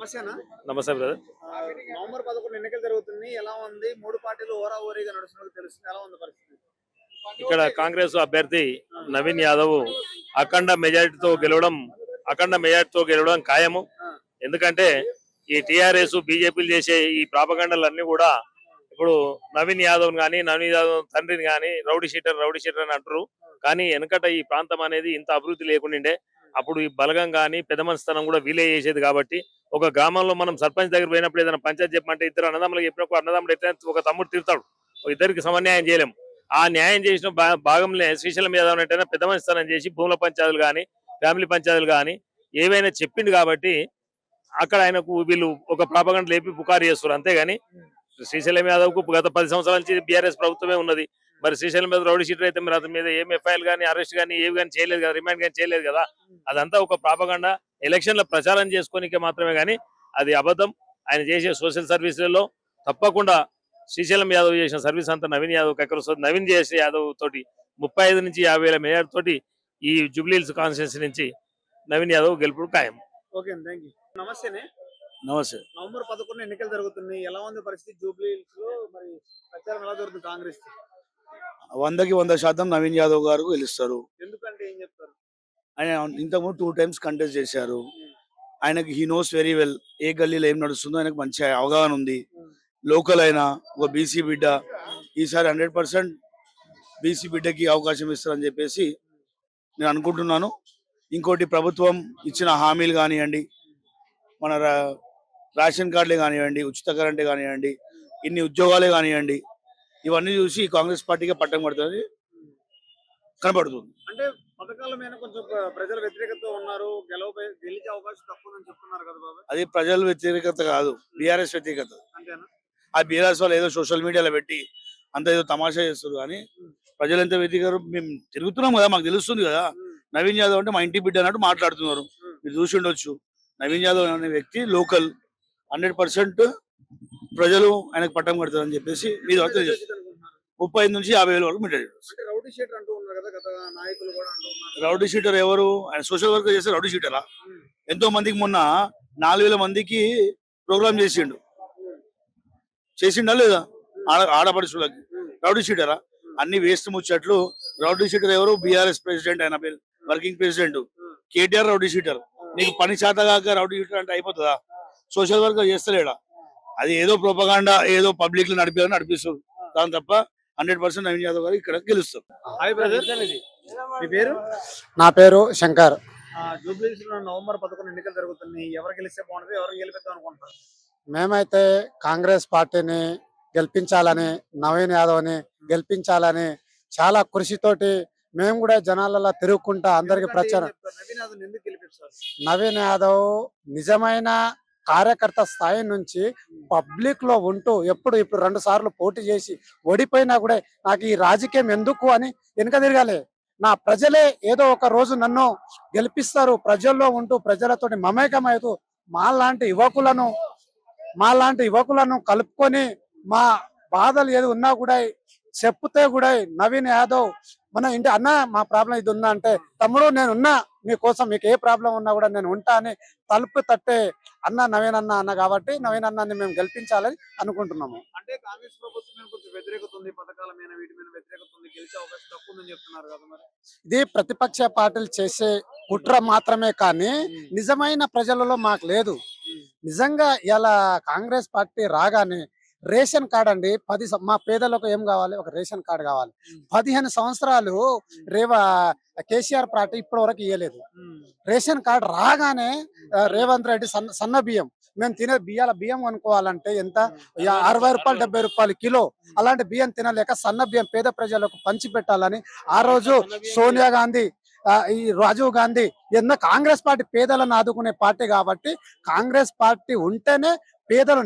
నమస్తేనా? నమస్తే brother. November 11 ఎన్నికలు జరుగుతున్నాయి. ఎలా ఉంది? 3 పార్టీలు హోరాహోరీగా నడుస్తున్నట్టు తెలుస్తుంది. ఎలా ఉంది పరిస్థితి? ఇక్కడ కాంగ్రెస్ అభ్యర్థి నవీన్ యాదవ్ అఖండ మెజార్టీతో గెలవడం ఖాయము. ఆ! ఎందుకంటే ఈ టీఆర్ఎస్ బీజేపీలు చేసే ఈ ప్రాపగండలన్నీ కూడా ఇప్పుడు నవీన్ యాదవ్ కానీ నవీన్ యాదవ్ తండ్రిని కానీ రౌడీ షీటర్ అని అంటారు. కానీ వెనకట ఈ ప్రాంతం అనేది ఇంత అభివృద్ధి లేకుండిండే. అప్పుడు ఈ బలగం కానీ పెద్ద మనస్థానం కూడా వీలే చేసేది. కాబట్టి ఒక గ్రామంలో మనం సర్పంచ్ దగ్గర పోయినప్పుడు ఏదైనా పంచాయతీ చెప్పమంటే ఇద్దరు అన్నదమ్ములకు చెప్పినప్పుడు అన్నదమ్ముడు ఎట్లా ఒక తమ్ముడు తిడతాడు, ఇద్దరికి సమన్యాయం చేయలేము. ఆ న్యాయం చేసిన భాగంలో శ్రీశైలం యాదవ్ అంటే పెద్ద మనస్థానం చేసి భూముల పంచాయతీలు కానీ ఫ్యామిలీ పంచాయతీలు కానీ ఏవైనా చెప్పిండు. కాబట్టి అక్కడ ఆయనకు వీళ్ళు ఒక ప్రాపగండ లేపి పుకారు చేస్తారు. అంతేగాని శ్రీశైలం యాదవ్ కు గత 10 సంవత్సరాల నుంచి బీఆర్ఎస్ ప్రభుత్వమే ఉన్నది. మరి శ్రీశైలం మీద రౌడీ షీటర్ అయితే మరి అతని మీద ఏం ఎఫ్ఐఆర్ కానీ అరెస్ట్ కానీ ఏవి కానీ చేయలేదు కదా, రిమాండ్ కానీ చేయలేదు కదా. అదంతా ఒక ప్రాపగండ, ఎలక్షన్ల ప్రచారం చేసుకోనికే మాత్రమే. కానీ అది అబద్ధం. ఆయన చేసే సోషల్ సర్వీసులలో తప్పకుండా శ్రీశైలం యాదవ్ చేసిన సర్వీస్ అంతా నవీన్ యాదవ్ ఎక్కడ నవీన్ చేసే యాదవ్ తోటి 35 నుంచి 50,000 మేయర్ తోటి ఈ జూబ్లీహిల్స్ కాన్స్టిట్యూన్సీ నుంచి నవీన్ యాదవ్ గెలుపుడు ఖాయం. Okay, thank you. నమస్తేనే. నమస్తే. నవంబర్ 11 ఎన్నికలు జరుగుతున్నాయి. ఎలా ఉంది పరిస్థితి? జూబ్లీహిల్స్ లో మరి ప్రచారం ఎలా జరుగుతుంది కాంగ్రెస్? 100కి 100% నవీన్ యాదవ్ గారు గెలుస్తారు. ఎందుకంటే ఏం చెప్తారు? ఆయన ఇంతకుముందు 2 times కంటెస్ట్ చేశారు. ఆయనకి హీ నోస్ వెరీ వెల్ ఏ గల్లీలో ఏం నడుస్తుందో ఆయనకు మంచి అవగాహన ఉంది. లోకల్ అయినా ఒక బీసీ బిడ్డ, ఈసారి 100% బీసీ బిడ్డకి అవకాశం ఇస్తారని చెప్పేసి నేను అనుకుంటున్నాను. ఇంకోటి, ప్రభుత్వం ఇచ్చిన హామీలు కానివ్వండి, మన రేషన్ కార్డులే కానివ్వండి, ఉచిత కరెంటే కానివ్వండి, ఇన్ని ఉద్యోగాలే కానివ్వండి, ఇవన్నీ చూసి కాంగ్రెస్ పార్టీకి పట్టం పడుతుంది కనబడుతుంది. అంటే పథకాల మీద కొంచెం ప్రజల వ్యతిరేకత ఉన్నారు, గెలిచే అవకాశం తక్కువ అని చెప్తున్నారు కదా బాబా. అది ప్రజల వ్యతిరేకత కాదు, బీఆర్ఎస్ వ్యతిరేకత. అంతేనా? ఆ బీఆర్ఎస్ వాళ్ళు ఏదో సోషల్ మీడియాలో పెట్టి అంత ఏదో తమాషా చేస్తారు. కానీ ప్రజలు ఎంత వ్యతిరేకత, మేము తిరుగుతున్నాం కదా, మాకు తెలుస్తుంది కదా. నవీన్ యాదవ్ అంటే మా ఇంటి బిడ్డ అన్నట్టు మాట్లాడుతున్నారు. మీరు చూసి ఉండొచ్చు. నవీన్ యాదవ్ అనే వ్యక్తి లోకల్, 100% ప్రజలు ఆయనకు పట్టం కడతారు అని చెప్పేసి మీ ద్వారా తెలియజేస్తారు. 35 నుంచి 50,000 వరకు మీటర్. రౌడీ షీటర్ అంటూ ఉన్నారు కదా, గత నాయకులు కూడా అంటూ ఉన్నారు. రౌడీ షీటర్ ఎవరు? ఆయన సోషల్ వర్క్ చేస్తే రౌడీ షీటరా? ఎంతో మందికి మొన్న 4,000 మందికి ప్రోగ్రామ్ చేసిండా లేదా? ఆడపడుచులకి రౌడీ షీటరా? అన్ని వేస్ట్ ముచ్చట్లు. రౌడీ షీటర్ ఎవరు? బీఆర్ఎస్ ప్రెసిడెంట్, ఆయన working president KTR rowdy sheeter. నీకు పని చేతగాక రౌడీ షీటర్ అంటే అయిపోతుందా? సోషల్ వర్క్ చేస్తలేడా? అది ఏదో ప్రోపగాండా, ఏదో పబ్లిక్ లో నడిపిస్తారు. దాని తప్ప 100% నవీన్ యాదవ్ గారు ఇక్కడ గెలుస్తారు. హాయ్ బ్రదర్, మీ పేరు? నా పేరు శంకర్. జూబ్లీహిల్స్ లో నవంబర్ 11 ఎన్నికలు జరుగుతున్నాయి. ఎవరు గెలిస్తే బాగుంటుంది, ఎవరు గెలిపిద్దాం అనుకుంటారు? మేమైతే కాంగ్రెస్ పార్టీని గెలిపించాలని, నవీన్ యాదవ్ని గెలిపించాలని చాలా కృషితోటి మేము కూడా జనాలలో తిరుగుకుంటా అందరికి ప్రచారం. నవీన్ యాదవ్ ఎందుకు గెలిపిస్తారు? నవీన్ యాదవ్ నిజమైన కార్యకర్త స్థాయి నుంచి పబ్లిక్ లో ఉంటూ ఇప్పుడు 2 సార్లు పోటీ చేసి ఓడిపోయినా కూడా నాకు ఈ రాజకీయం ఎందుకు అని వెనుక తిరగాలి. నా ప్రజలే ఏదో ఒక రోజు నన్ను గెలిపిస్తారు. ప్రజల్లో ఉంటూ ప్రజలతోటి మమేకమవుతూ మాలాంటి యువకులను కలుపుకొని మా బాధలు ఏది ఉన్నా కూడా చెప్తే కూడా నవీన్ యాదవ్ మన ఇంటి అన్న మా ప్రాబ్లం ఇది ఉందా అంటే, తమ్ముడు నేనున్నా మీకోసం, మీకు ఏ ప్రాబ్లం ఉన్నా కూడా నేను ఉంటా అని తలుపు తట్టే అన్న నవీన్ అన్న కాబట్టి నవీన్ అన్నాన్ని మేము గెలిపించాలని అనుకుంటున్నాము. అంటే కాంగ్రెస్ ప్రభుత్వం మీద కొంచెం వ్యతిరేకత ఉంది, పథకాల మీద వీటి మీద వ్యతిరేకత ఉంది, గెలిచే అవకాశం తక్కువ ఉందని చెప్తున్నారు కదా. మరి ఇది ప్రతిపక్ష పార్టీలు చేసే కుట్ర మాత్రమే, కానీ నిజమైన ప్రజలలో మాకు లేదు. నిజంగా ఇలా కాంగ్రెస్ పార్టీ రాగానే రేషన్ కార్డ్ అండి, మా పేదలకు ఏం కావాలి? ఒక రేషన్ కార్డు కావాలి. 15 సంవత్సరాలు కేసీఆర్ పార్టీ ఇప్పటి వరకు ఇవ్వలేదు. రేషన్ కార్డు రాగానే రేవంత్ రెడ్డి సన్న బియ్యం, మేము తినే బియ్యం కొనుక్కోవాలంటే ఎంత? 60 రూపాయలు 70 రూపాయలు కిలో. అలాంటి బియ్యం తినలేక సన్న బియ్యం పేద ప్రజలకు పంచి పెట్టాలని ఆ రోజు సోనియా గాంధీ, ఈ రాజీవ్ గాంధీ కాంగ్రెస్ పార్టీ పేదలను ఆదుకునే పార్టీ కాబట్టి కాంగ్రెస్ పార్టీ ఉంటేనే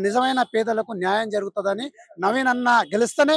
నిజమైన పేదలకు న్యాయం జరుగుతుందని, నవీన్ అన్న గెలిస్తేనే